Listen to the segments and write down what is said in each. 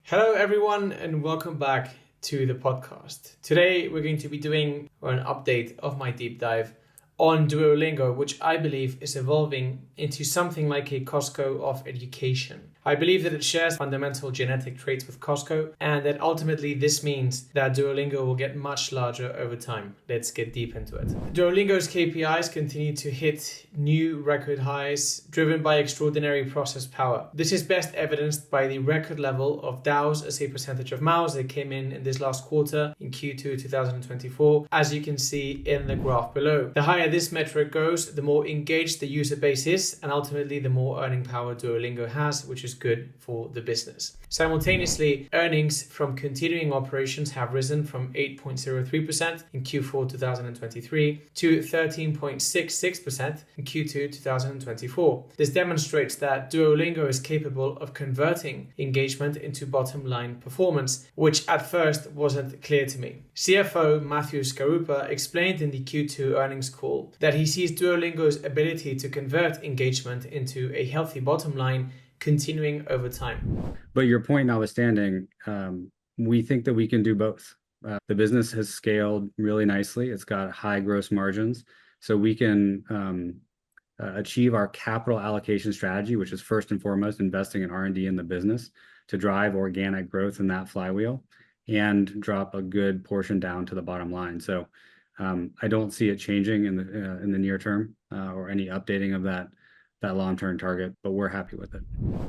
Hello everyone and welcome back to the podcast. Today we're going to be doing an update of my deep dive on Duolingo, which I believe is evolving into something like a Costco of education. I believe that it shares fundamental genetic traits with Costco and that ultimately this means that Duolingo will get much larger over time. Let's get deep into it. Duolingo's KPIs continue to hit new record highs driven by extraordinary process power. This is best evidenced by the record level of DAUs as a percentage of MAUs that came in this last quarter in Q2 2024, as you can see in the graph below. The higher this metric goes, the more engaged the user base is and ultimately the more earning power Duolingo has, which is good for the business. Simultaneously, earnings from continuing operations have risen from 8.03% in Q4 2023 to 13.66% in Q2 2024. This demonstrates that Duolingo is capable of converting engagement into bottom line performance, which at first wasn't clear to me. CFO Matthew Scarupa explained in the Q2 earnings call that he sees Duolingo's ability to convert engagement into a healthy bottom line continuing over time. But your point notwithstanding, we think that we can do both. The business has scaled really nicely. It's got high gross margins. So we can achieve our capital allocation strategy, which is first and foremost investing in R&D in the business to drive organic growth in that flywheel and drop a good portion down to the bottom line. So I don't see it changing in the near term or any updating of that long-term target, but we're happy with it.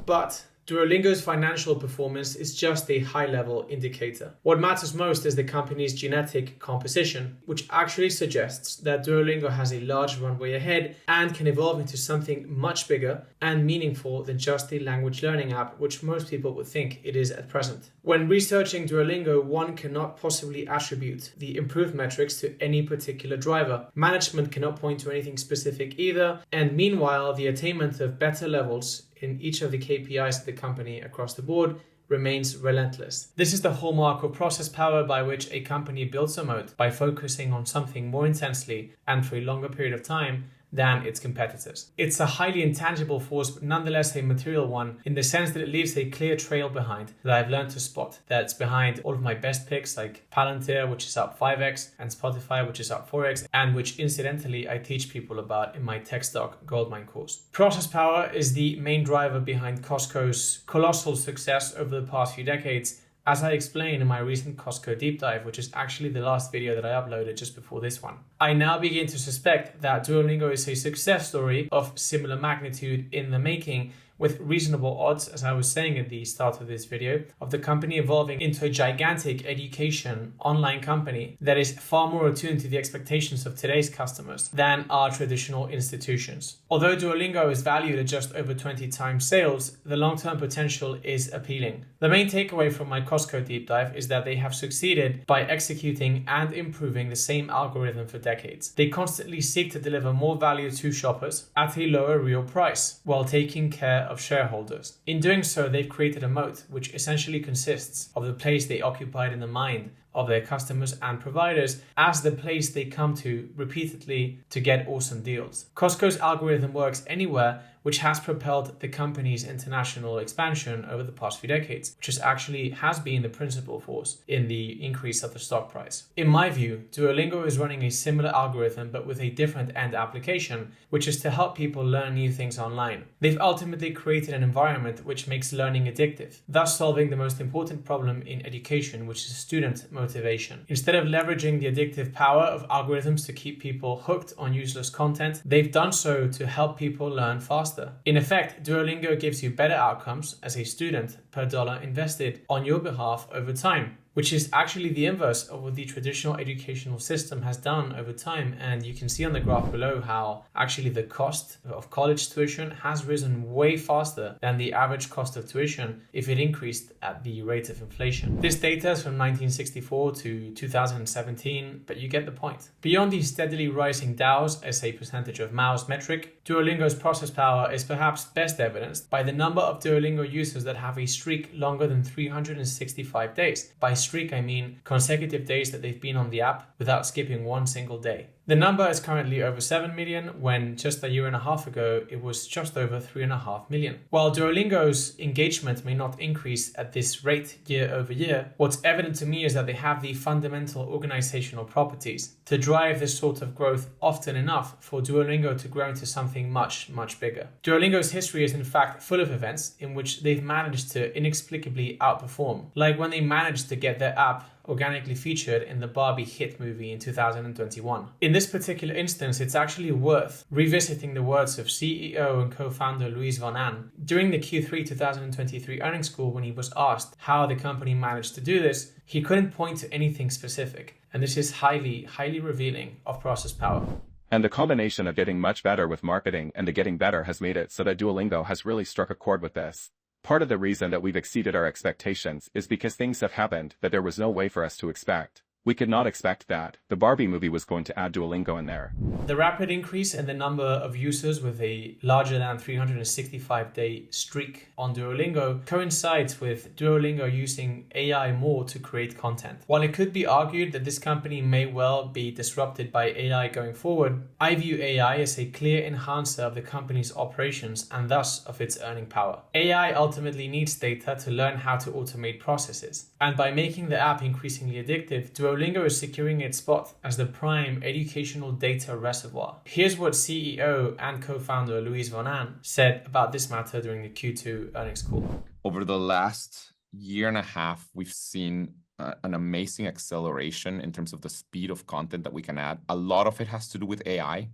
But Duolingo's financial performance is just a high-level indicator. What matters most is the company's genetic composition, which actually suggests that Duolingo has a large runway ahead and can evolve into something much bigger and meaningful than just a language learning app, which most people would think it is at present. When researching Duolingo, one cannot possibly attribute the improved metrics to any particular driver. Management cannot point to anything specific either, and meanwhile, the attainment of better levels in each of the KPIs of the company across the board remains relentless. This is the hallmark of process power by which a company builds a moat by focusing on something more intensely and for a longer period of time than its competitors. It's a highly intangible force, but nonetheless a material one in the sense that it leaves a clear trail behind that I've learned to spot. That's behind all of my best picks like Palantir, which is up 5x, and Spotify, which is up 4x, and which incidentally I teach people about in my Tech Stock Goldmine course. Process power is the main driver behind Costco's colossal success over the past few decades, as I explained in my recent Costco deep dive, which is actually the last video that I uploaded just before this one. I now begin to suspect that Duolingo is a success story of similar magnitude in the making, with reasonable odds, as I was saying at the start of this video, of the company evolving into a gigantic education online company that is far more attuned to the expectations of today's customers than our traditional institutions. Although Duolingo is valued at just over 20 times sales, the long-term potential is appealing. The main takeaway from my Costco deep dive is that they have succeeded by executing and improving the same algorithm for decades. They constantly seek to deliver more value to shoppers at a lower real price while taking care of shareholders. In doing so, they've created a moat, which essentially consists of the place they occupied in the mind of their customers and providers as the place they come to repeatedly to get awesome deals. Costco's algorithm works anywhere, which has propelled the company's international expansion over the past few decades, which has been the principal force in the increase of the stock price. In my view, Duolingo is running a similar algorithm but with a different end application, which is to help people learn new things online. They've ultimately created an environment which makes learning addictive, thus solving the most important problem in education, which is student motivation. Instead of leveraging the addictive power of algorithms to keep people hooked on useless content, they've done so to help people learn faster. In effect, Duolingo gives you better outcomes as a student per dollar invested on your behalf over time, which is actually the inverse of what the traditional educational system has done over time. And you can see on the graph below how actually the cost of college tuition has risen way faster than the average cost of tuition if it increased at the rate of inflation. This data is from 1964 to 2017, but you get the point. Beyond the steadily rising DAUs as a percentage of MAUs metric, Duolingo's process power is perhaps best evidenced by the number of Duolingo users that have a streak longer than 365 days. By streak, I mean consecutive days that they've been on the app without skipping one single day. The number is currently over 7 million, when just a year and a half ago it was just over 3.5 million. While Duolingo's engagement may not increase at this rate year over year, what's evident to me is that they have the fundamental organizational properties to drive this sort of growth often enough for Duolingo to grow into something much, much bigger. Duolingo's history is in fact full of events in which they've managed to inexplicably outperform, like when they managed to get their app organically featured in the Barbie hit movie in 2021. In this particular instance, it's actually worth revisiting the words of CEO and co-founder Luis von Ahn during the Q3 2023 earnings call. When he was asked how the company managed to do this, he couldn't point to anything specific, and this is highly revealing of process power. And the combination of getting much better with marketing and the getting better has made it so that Duolingo has really struck a chord with this. Part of the reason that we've exceeded our expectations is because things have happened that there was no way for us to expect. We could not expect that the Barbie movie was going to add Duolingo in there. The rapid increase in the number of users with a larger than 365-day streak on Duolingo coincides with Duolingo using AI more to create content. While it could be argued that this company may well be disrupted by AI going forward, I view AI as a clear enhancer of the company's operations and thus of its earning power. AI ultimately needs data to learn how to automate processes, and by making the app increasingly addictive, Duolingo is securing its spot as the prime educational data reservoir. Here's what CEO and co-founder Luis von Ahn said about this matter during the Q2 earnings call. Over the last year and a half, we've seen an amazing acceleration in terms of the speed of content that we can add. A lot of it has to do with AI.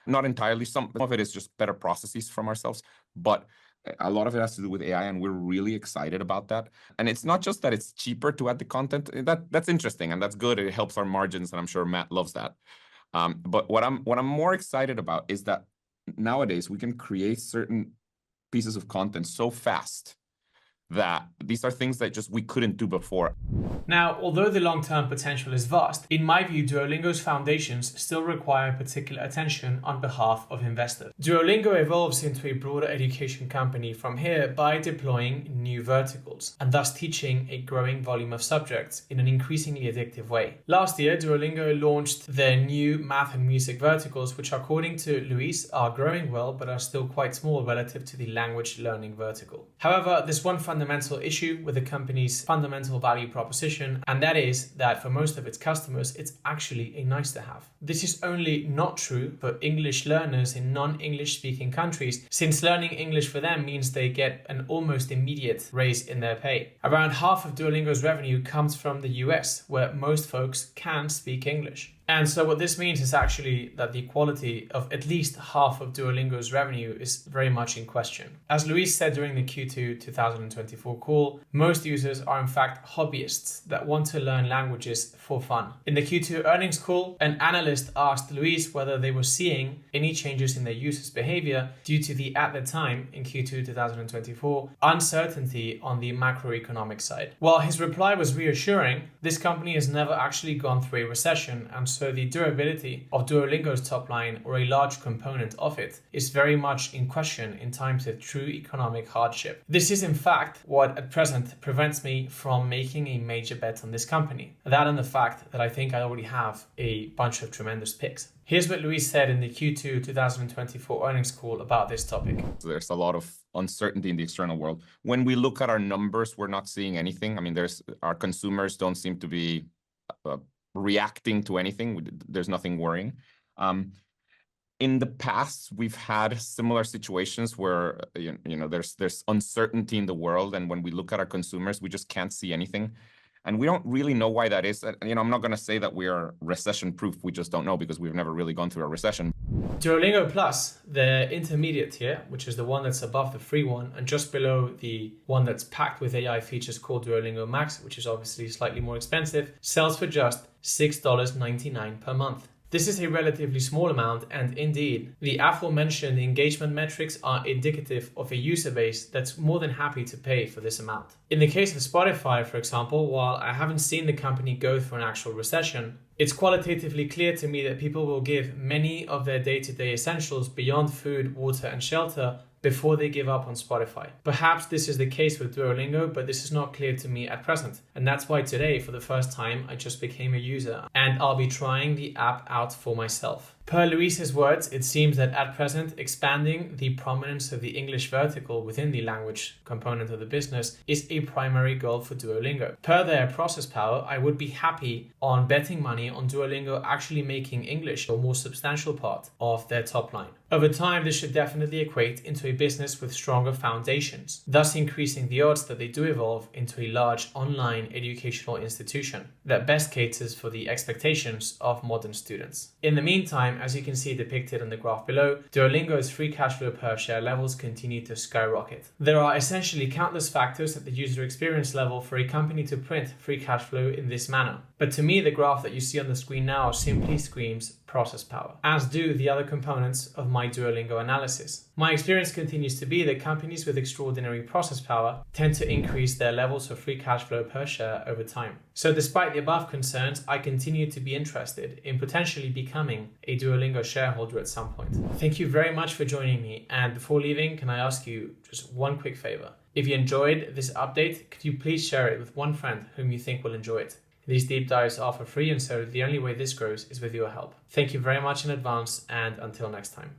Not entirely, some of it is just better processes from ourselves, but a lot of it has to do with AI, and we're really excited about that. And it's not just that it's cheaper to add the content. That's interesting and that's good. It helps our margins, and I'm sure Matt loves that. But what I'm more excited about is that nowadays we can create certain pieces of content so fast that these are things that just we couldn't do before. Now, although the long-term potential is vast, in my view, Duolingo's foundations still require particular attention on behalf of investors. Duolingo evolves into a broader education company from here by deploying new verticals and thus teaching a growing volume of subjects in an increasingly addictive way. Last year, Duolingo launched their new math and music verticals, which according to Luis are growing well but are still quite small relative to the language learning vertical. However, there's one fundamental issue with the company's fundamental value proposition, and that is that for most of its customers, it's actually a nice to have. This is only not true for English learners in non-English speaking countries, since learning English for them means they get an almost immediate raise in their pay. Around half of Duolingo's revenue comes from the US, where most folks can speak English. And so what this means is actually that the quality of at least half of Duolingo's revenue is very much in question. As Luis said during the Q2 2024 call, most users are in fact hobbyists that want to learn languages for fun. In the Q2 earnings call, an analyst asked Luis whether they were seeing any changes in their users' behavior due to the, at the time, in Q2 2024, uncertainty on the macroeconomic side. While his reply was reassuring, this company has never actually gone through a recession, and so the durability of Duolingo's top line, or a large component of it, is very much in question in times of true economic hardship. This is in fact what at present prevents me from making a major bet on this company. That and the fact that I think I already have a bunch of tremendous picks. Here's what Luis said in the Q2 2024 earnings call about this topic. There's a lot of uncertainty in the external world. When we look at our numbers, we're not seeing anything. I mean, our consumers don't seem to be reacting to anything. There's nothing worrying. In the past, we've had similar situations where there's uncertainty in the world, and when we look at our consumers, we just can't see anything, and we don't really know why that is. I'm not going to say that we are recession-proof. We just don't know because we've never really gone through a recession. Duolingo Plus, the intermediate tier, which is the one that's above the free one and just below the one that's packed with AI features called Duolingo Max, which is obviously slightly more expensive, sells for just $6.99 per month. This is a relatively small amount, and indeed, the aforementioned engagement metrics are indicative of a user base that's more than happy to pay for this amount. In the case of Spotify, for example, while I haven't seen the company go through an actual recession, it's qualitatively clear to me that people will give many of their day-to-day essentials beyond food, water, and shelter before they give up on Spotify. Perhaps this is the case with Duolingo, but this is not clear to me at present. And that's why today, for the first time, I just became a user and I'll be trying the app out for myself. Per Luis's words, it seems that at present, expanding the prominence of the English vertical within the language component of the business is a primary goal for Duolingo. Per their process power, I would be happy on betting money on Duolingo actually making English a more substantial part of their top line. Over time, this should definitely equate into a business with stronger foundations, thus increasing the odds that they do evolve into a large online educational institution that best caters for the expectations of modern students. In the meantime, as you can see depicted on the graph below, Duolingo's free cash flow per share levels continue to skyrocket. There are essentially countless factors at the user experience level for a company to print free cash flow in this manner. But to me, the graph that you see on the screen now simply screams process power, as do the other components of my Duolingo analysis. My experience continues to be that companies with extraordinary process power tend to increase their levels of free cash flow per share over time. So despite the above concerns, I continue to be interested in potentially becoming a Duolingo shareholder at some point. Thank you very much for joining me, and before leaving, can I ask you just one quick favor? If you enjoyed this update, could you please share it with one friend whom you think will enjoy it? These deep dives are for free, and so the only way this grows is with your help. Thank you very much in advance, and until next time.